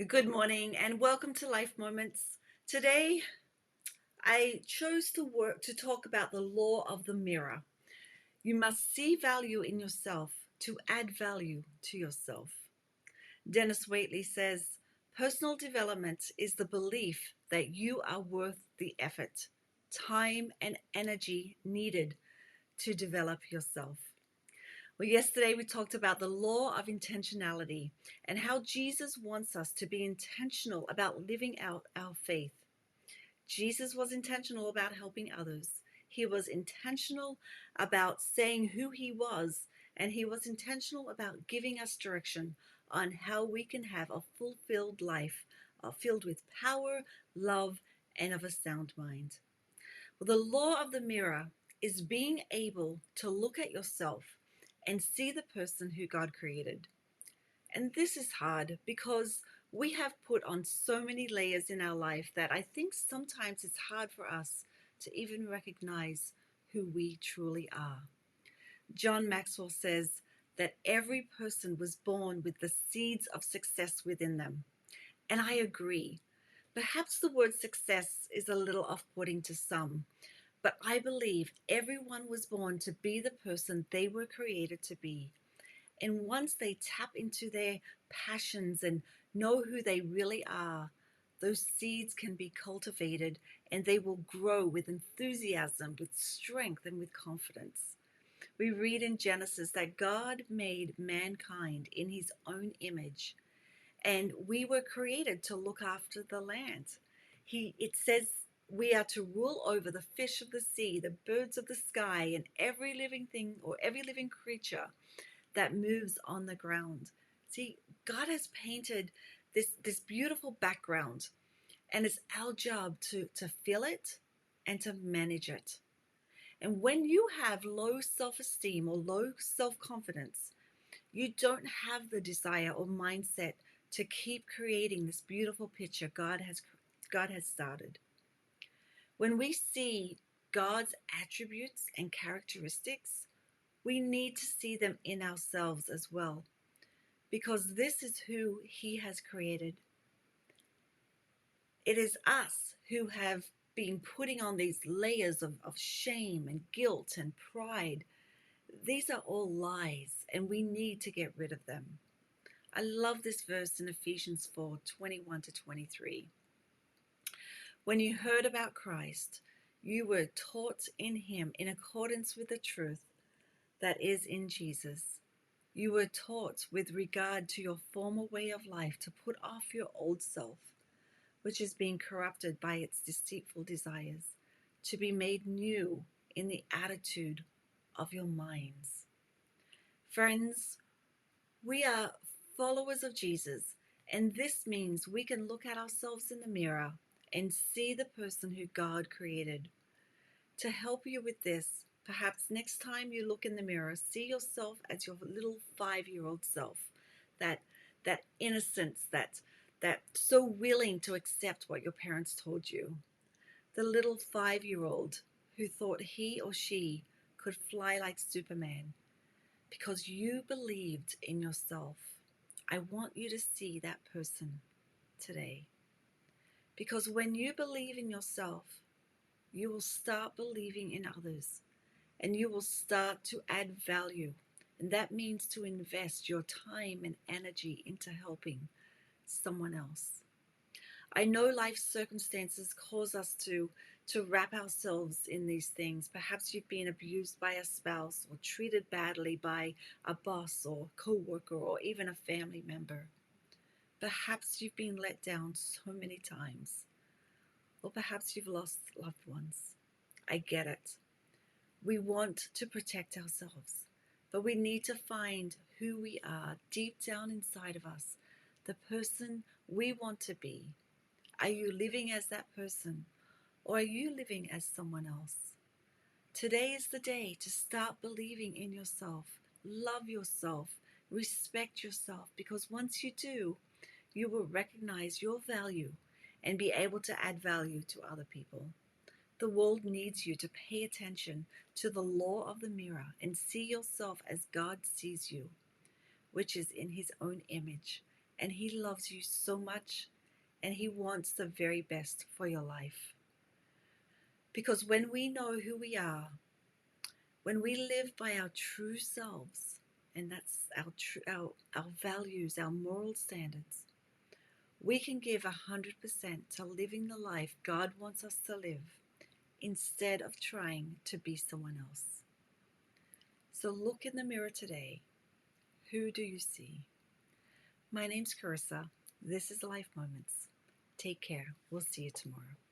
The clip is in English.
Good morning and welcome to Life Moments. Today I chose to talk about the law of the mirror. You must see value in yourself to add value to yourself. Dennis Waitley says, personal development is the belief that you are worth the effort, time, and energy needed to develop yourself. Well, yesterday we talked about the law of intentionality and how Jesus wants us to be intentional about living out our faith. Jesus was intentional about helping others. He was intentional about saying who he was, and he was intentional about giving us direction on how we can have a fulfilled life, filled with power, love, and of a sound mind. Well, the law of the mirror is being able to look at yourself and see the person who God created. And this is hard because we have put on so many layers in our life that I think sometimes it's hard for us to even recognize who we truly are. John Maxwell says that every person was born with the seeds of success within them. And I agree. Perhaps the word success is a little off-putting to some, but I believe everyone was born to be the person they were created to be. And once they tap into their passions and know who they really are, those seeds can be cultivated and they will grow with enthusiasm, with strength, and with confidence. We read in Genesis that God made mankind in his own image, and we were created to look after the land. It says we are to rule over the fish of the sea, the birds of the sky, and every living thing or every living creature that moves on the ground. See, God has painted this beautiful background, and it's our job to feel it and to manage it. And when you have low self-esteem or low self-confidence, you don't have the desire or mindset to keep creating this beautiful picture God has started. When we see God's attributes and characteristics, we need to see them in ourselves as well, because this is who he has created. It is us who have been putting on these layers of shame and guilt and pride. These are all lies, and we need to get rid of them. I love this verse in Ephesians 4:21-23. When you heard about Christ, you were taught in him in accordance with the truth that is in Jesus. You were taught with regard to your former way of life to put off your old self, which is being corrupted by its deceitful desires, to be made new in the attitude of your minds. Friends, we are followers of Jesus, and this means we can look at ourselves in the mirror and see the person who God created. To help you with this, perhaps next time you look in the mirror, see yourself as your little 5-year-old self, that that innocence, that so willing to accept what your parents told you. The little 5-year-old who thought he or she could fly like Superman because you believed in yourself. I want you to see that person today. Because when you believe in yourself, you will start believing in others, and you will start to add value. And that means to invest your time and energy into helping someone else. I know life circumstances cause us to wrap ourselves in these things. Perhaps you've been abused by a spouse or treated badly by a boss or co-worker or even a family member. Perhaps you've been let down so many times. Or perhaps you've lost loved ones. I get it. We want to protect ourselves, but we need to find who we are deep down inside of us, the person we want to be. Are you living as that person, or are you living as someone else? Today is the day to start believing in yourself, love yourself, respect yourself, because once you do, you will recognize your value and be able to add value to other people. The world needs you to pay attention to the law of the mirror and see yourself as God sees you, which is in his own image, and He loves you so much, and He wants the very best for your life. Because when we know who we are, when we live by our true selves, and that's our values, our moral standards, we can give 100% to living the life God wants us to live instead of trying to be someone else. So look in the mirror today. Who do you see? My name's Carissa. This is Life Moments. Take care. We'll see you tomorrow.